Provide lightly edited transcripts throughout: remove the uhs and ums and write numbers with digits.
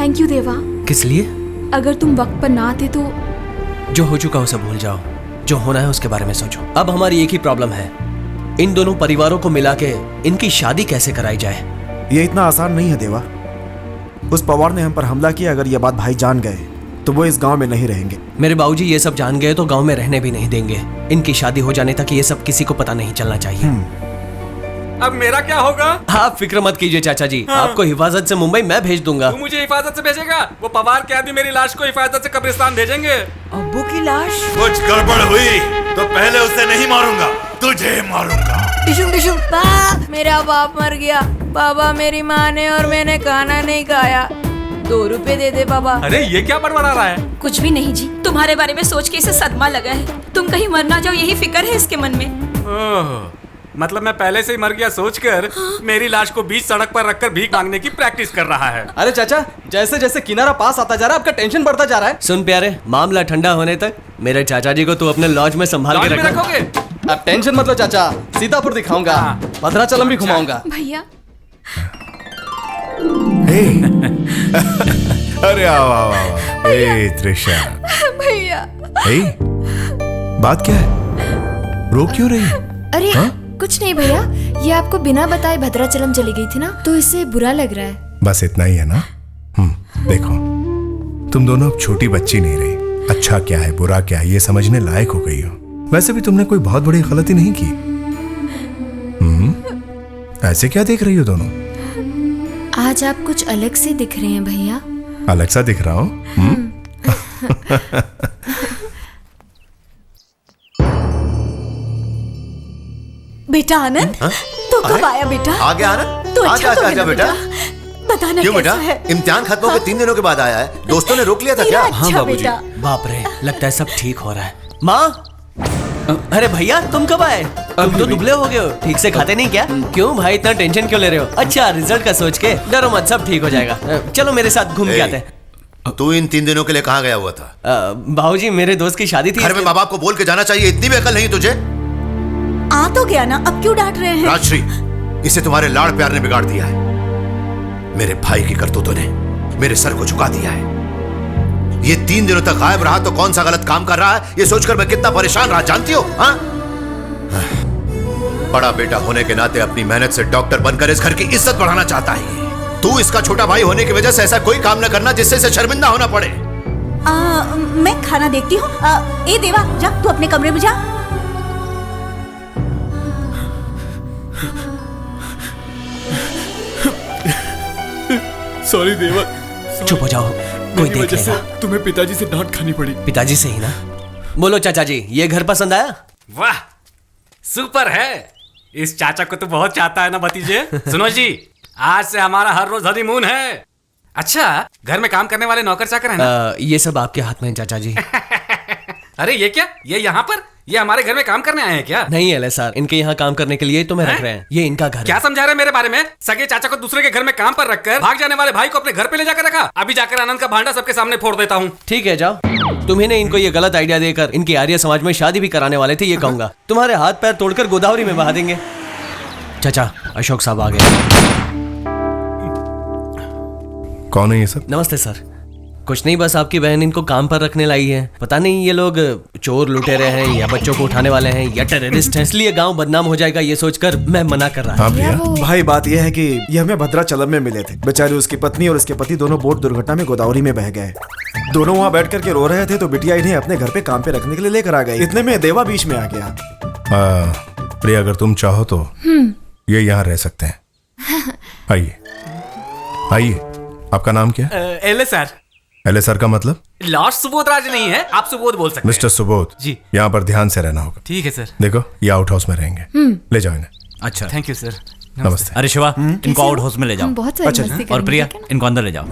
Thank you देवा। किस लिए? अगर तुम वक्त पर ना आते तो। जो हो चुका उसे भूल जाओ, जो होना है उसके बारे में सोचो। अब हमारी एक ही प्रॉब्लम है, इन दोनों परिवारों को मिला के इनकी शादी कैसे कराई जाए। ये इतना आसान नहीं है देवा। उस पवार ने हम पर हमला किया, अगर ये बात भाई जान गए तो वो इस गांव में नहीं रहेंगे। मेरे बाबूजी ये सब जान गए तो गांव में रहने भी नहीं देंगे। इनकी शादी हो जाने तक ये सब किसी को पता नहीं चलना चाहिए। अब मेरा क्या होगा? आप फिक्र मत कीजिए चाचा जी, हाँ। आपको हिफाजत से मुंबई मैं भेज दूंगा। तू मुझे हिफाजत से भेजेगा? वो पवार के आदमी मेरी लाश को हिफाजत से कब्रिस्तान भेजेंगे। अब्बू की लाश? कुछ गड़बड़ हुई तो पहले उसे नहीं मारूंगा, तुझे मारूंगा। डिशुम डिशुम। मेरा बाप मर गया। बाबा मेरी माँ ने और मैंने खाना नहीं खाया। 2 रुपए दे दे बाबा। अरे ये क्या बड़बड़ा रहा है? कुछ भी नहीं जी, तुम्हारे बारे में सोच के इसे सदमा लगा है। तुम कहीं मर ना जाओ, यही फिक्र है इसके मन में। मतलब मैं पहले से ही मर गया सोचकर मेरी लाश को बीच सड़क पर रखकर भीख मांगने की प्रैक्टिस कर रहा है। अरे चाचा, जैसे जैसे किनारा पास आता जा रहा है आपका टेंशन बढ़ता जा रहा है। सुन प्यारे, मामला ठंडा होने तक मेरे चाचा जी को तू अपने लॉज में संभाल के रखना। रखोगे? अब टेंशन मत लो चाचा, सीतापुर दिखाऊंगा, भद्राचलम भी घुमाऊंगा। भैया अरे आओ आओ आओ। ए त्रिशा। भैया। बात क्या है? रो क्यों रही? अरे कुछ नहीं भैया, ये आपको बिना बताए भद्राचलम चली गई थी ना, तो इससे बुरा लग रहा है। बस इतना ही है ना? देखो, तुम दोनों अब छोटी बच्ची नहीं रही। अच्छा क्या है बुरा क्या है ये समझने लायक हो गई हो। वैसे भी तुमने कोई बहुत बड़ी गलती नहीं की। ऐसे क्या देख रही हो दोनों? आज आप कुछ अलग से दिख रहे हैं भैया। अलग सा दिख रहा हूँ? बेटा आनंद, तू कब आया बेटा? आ गया आनंद? तो अच्छा तो है ना बेटा। बताना क्यों बेटा? कैसा है? इम्तिहान खत्म होकर 3 दिनों के बाद आया है। दोस्तों ने रोक लिया था क्या? हाँ बाबूजी। बाप रे, लगता है सब ठीक हो रहा है। माँ, अरे भैया तुम कब आए? तुम तो दुबले हो गए हो, ठीक से खाते नहीं क्या? क्यों भाई इतना टेंशन क्यों ले रहे हो? अच्छा रिजल्ट का सोच के डरो मत, सब ठीक हो जाएगा। चलो मेरे साथ घूम के आते हैं। तू इन 3 दिनों के लिए कहाँ गया हुआ था? बाबूजी मेरे दोस्त की शादी थी। घर में माँ बाप को बोल के जाना चाहिए, इतनी भी अकल नहीं तुझे? आ तो गया ना, अब क्यों डांट रहे हैं? राजश्री, इसे तुम्हारे लाड़ प्यार ने बिगाड़ दिया है। मेरे भाई की करतूतों ने मेरे सर को झुका दिया है। ये 3 दिनों तक गायब रहा तो कौन सा गलत काम कर रहा है ये सोचकर मैं कितना परेशान रहा, जानती हो? हाँ? बड़ा बेटा होने के नाते अपनी मेहनत से डॉक्टर बनकर इस घर की इज्जत बढ़ाना चाहता है। तू इसका छोटा भाई होने की वजह से ऐसा कोई काम न करना जिससे इसे शर्मिंदा होना पड़े। मैं खाना देखती हूँ। ए देवा, जा तू अपने कमरे में जा। सॉरी देवा। चुप हो जाओ, कोई देख लेगा। तुम्हें पिताजी से डांट खानी पड़ी। पिताजी से ही ना? बोलो चाचा जी, ये घर पसंद आया? वाह, सुपर है। इस चाचा को तो बहुत चाहता है ना भतीजे। सुनो जी, आज से हमारा हर रोज हनीमून है। अच्छा, घर में काम करने वाले नौकर चाकर है ना? ये सब आपके हाथ में है चाचा जी। अरे ये क्या, ये यहाँ पर, ये हमारे घर में काम करने आए हैं क्या? नहीं एले सर, इनके यहाँ काम करने के लिए तो मैं रख रहे हैं। ये इनका घर क्या है। समझा रहे हैं मेरे बारे में? सगे चाचा को दूसरे के घर में काम पर रखकर भाग जाने वाले भाई को अपने घर पे ले जाकर रखा। अभी जाकर आनंद का भांडा सबके सामने फोड़ देता हूँ। ठीक है जाओ। तुम्हें ने इनको ये गलत आइडिया देकर इनकी आर्य समाज में शादी भी कराने वाले थे, ये कहूंगा। तुम्हारे हाथ पैर तोड़कर गोदावरी में बहा देंगे। चाचा, अशोक साहब आ गए। कौन है ये सब? नमस्ते सर। कुछ नहीं, बस आपकी बहन इनको काम पर रखने लाई है। पता नहीं ये लोग चोर लुटेरे हैं या बच्चों को उठाने वाले हैं या टेररिस्ट हैं, इसलिए गांव बदनाम हो जाएगा ये सोचकर मैं मना कर रहा हूँ। भाई बात यह है कि ये हमें भद्राचलम में मिले थे। बेचारी उसकी पत्नी और उसके पति दोनों बोट दुर्घटना में गोदावरी में बह गए। दोनों वहाँ बैठ करके रो रहे थे तो बिटिया इन्हें अपने घर पे काम पे रखने के लिए लेकर आ गई। इतने में देवा बीच में आ गया। प्रिया, अगर तुम चाहो तो ये यहाँ रह सकते हैं। आइए आइए। आपका नाम क्या है? एले सर। एले सर का मतलब? लॉर्ड सुबोध राज नहीं है, आप सुबोध बोल सकते हैं। मिस्टर सुबोध जी। यहाँ पर ध्यान से रहना होगा। ठीक है सर। देखो ये आउट हाउस में रहेंगे, ले जाओ इन्हें। अच्छा, थैंक यू सर। नमस्ते। अरे शिवा, इनको आउट हाउस में ले जाओ। बहुत सारी मस्ती करेंगे, और प्रिया, ठीक है ना? इनको अंदर ले जाओ।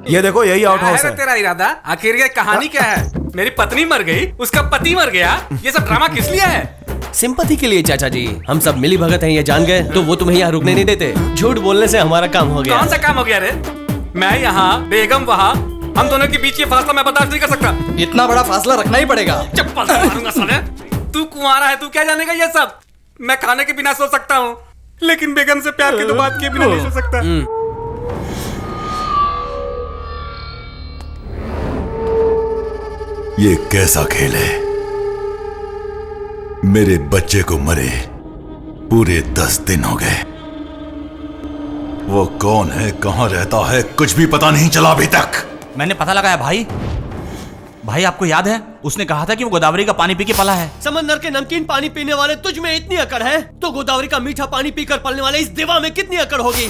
ये देखो यही आउट हाउस है। तेरा इरादा? आखिर ये कहानी क्या है? मेरी पत्नी मर गई, उसका पति मर गया, ये सब ड्रामा किस लिए है? सिंपैथी के लिए चाचा जी। हम सब मिली भगत हैं, ये जान गए तो वो तुम्हें यहाँ रुकने नहीं देते। झूठ बोलने से हमारा काम हो गया। कौन सा काम हो गया रे? मैं यहाँ, बेगम वहाँ, हम दोनों के बीच ये फासला मैं बर्दाश्त नहीं कर सकता। इतना बड़ा फासला रखना ही पड़ेगा। चप्पल से मारूंगा साले। तू कुंवारा है, तू क्या जानेगा ये सब? मैं खाने के बिना सो सकता हूँ। लेकिन बेगम से प्यार की तो बात किए बिना नहीं सो सकता। ये कैसा खेल है? मेरे बच्चे को मरे पूरे 10 दिन हो गए। वो कौन है, कहां रहता है, कुछ भी पता नहीं चला अभी तक। मैंने पता लगाया भाई। भाई आपको याद है उसने कहा था कि वो गोदावरी का पानी पी के पला है। समंदर के नमकीन पानी पीने वाले तुझ में इतनी अकड़ है तो गोदावरी का मीठा पानी पीकर पलने वाले इस देवा में कितनी अकड़ होगी?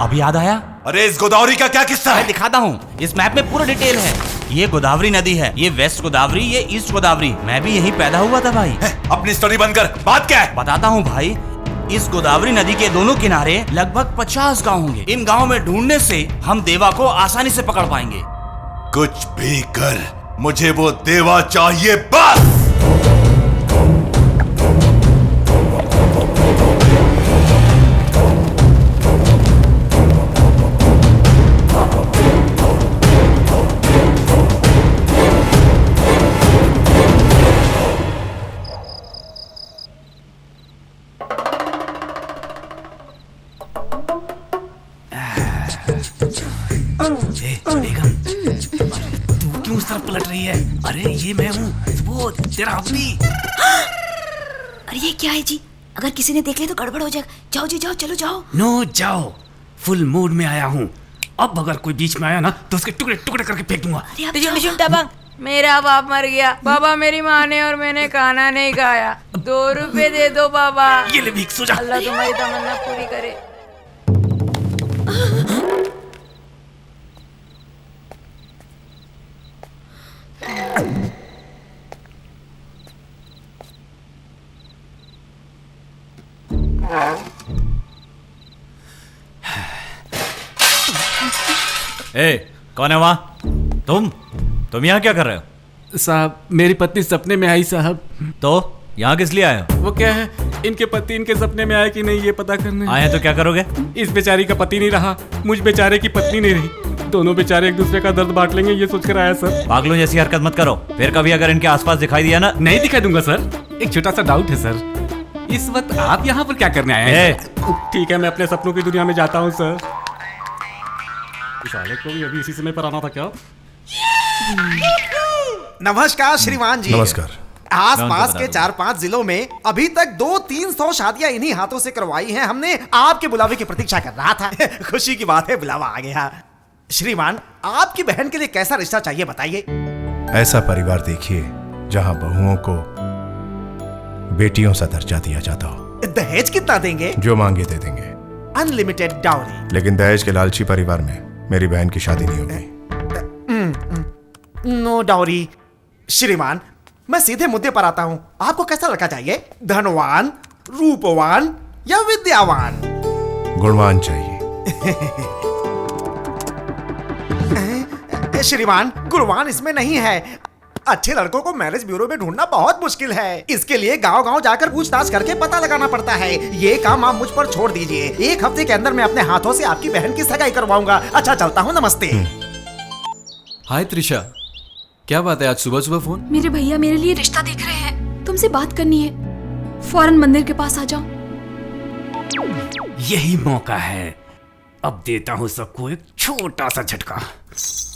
अभी याद आया। अरे इस गोदावरी का क्या किस्सा है? मैं दिखाता हूँ, इस मैप में पूरा डिटेल है। ये गोदावरी नदी है, ये वेस्ट गोदावरी, ये ईस्ट गोदावरी। मैं भी यही पैदा हुआ था भाई। अपनी स्टोरी बंद कर, बात क्या है? बताता हूँ भाई। इस गोदावरी नदी के दोनों किनारे लगभग 50 गांव होंगे। इन गांव में ढूंढने से हम देवा को आसानी से पकड़ पाएंगे। कुछ भी कर, मुझे वो देवा चाहिए बस। क्यों उस तरफ पलट रही है? अरे ये मैं हूँ, वो तेरा अपनी। अरे ये क्या है जी? अगर किसी ने देख लिया तो गड़बड़ हो जाएगा। जाओ जी जाओ, चलो जाओ। नो जाओ, फुल मूड में आया हूँ। अब अगर कोई बीच में आया ना तो उसके टुकड़े टुकड़े करके फेंक दूंगा। मेरा बाप मर गया, बाबा मेरी माँ ने और मैंने खाना नहीं खाया। 2 रुपए दे दो बाबा। ये ले भीख, सो जा। अल्लाह तुम्हारी तमन्ना पूरी करे। ए, कौन है वहाँ? तुम यहाँ क्या कर रहे हो? साहब मेरी पत्नी सपने में आई साहब। तो यहाँ किस लिए आए हो? वो क्या है, इनके पति इनके सपने में आए कि नहीं ये पता करने आए हैं तो क्या करोगे? इस बेचारी का पति नहीं रहा, मुझ बेचारे की पत्नी नहीं रही। दोनों बेचारे एक दूसरे का दर्द बांट लेंगे ये सोचकर आया सर। पागलों जैसी हरकत मत करो, फिर कभी अगर इनके आसपास दिखाई दिया ना। नहीं दिखा दूंगा सर। एक छोटा सा डाउट है सर, इस वक्त आप यहाँ पर क्या करने आए हैं? ठीक है मैं अपने सपनों की दुनिया में जाता हूँ सर। साले को भी अभी इसी समय पर आना था क्या? नमस्कार श्रीमान जी। नमस्कार। आस पास के 4-5 जिलों में अभी तक 200-300 शादियां इन्हीं हाथों से करवाई हैं। हमने आपके बुलावे की प्रतीक्षा कर रहा था। खुशी की बात है, बुलावा आ गया। श्रीमान आपकी बहन के लिए कैसा रिश्ता चाहिए बताइए। ऐसा परिवार देखिए जहां बहुओं को बेटियों सा दर्जा दिया जाता हो। दहेज कितना देंगे? जो मांगे दे देंगे। Unlimited dowry. लेकिन दहेज के लालची परिवार में मेरी बहन की शादी नहीं होगी। No dowry. श्रीमान मैं सीधे मुद्दे पर आता हूं, आपको कैसा लड़का चाहिए? धनवान, रूपवान या विद्यावान? गुणवान चाहिए। श्रीमान गुणवान इसमें नहीं है। अच्छे लड़कों को मैरिज ब्यूरो में ढूंढना बहुत मुश्किल है। इसके लिए गांव-गांव जाकर पूछताछ करके पता लगाना पड़ता है। ये काम आप मुझ पर छोड़ दीजिए। 1 हफ्ते के अंदर मैं अपने हाथों से आपकी बहन की सगाई करवाऊंगा। अच्छा चलता हूँ, नमस्ते। हाय त्रिशा, क्या बात है आज सुबह सुबह फोन? मेरे भैया मेरे लिए रिश्ता देख रहे हैं, तुमसे बात करनी है। फौरन मंदिर के पास आ जाओ। यही मौका है, अब देता हूँ सबको एक छोटा सा झटका।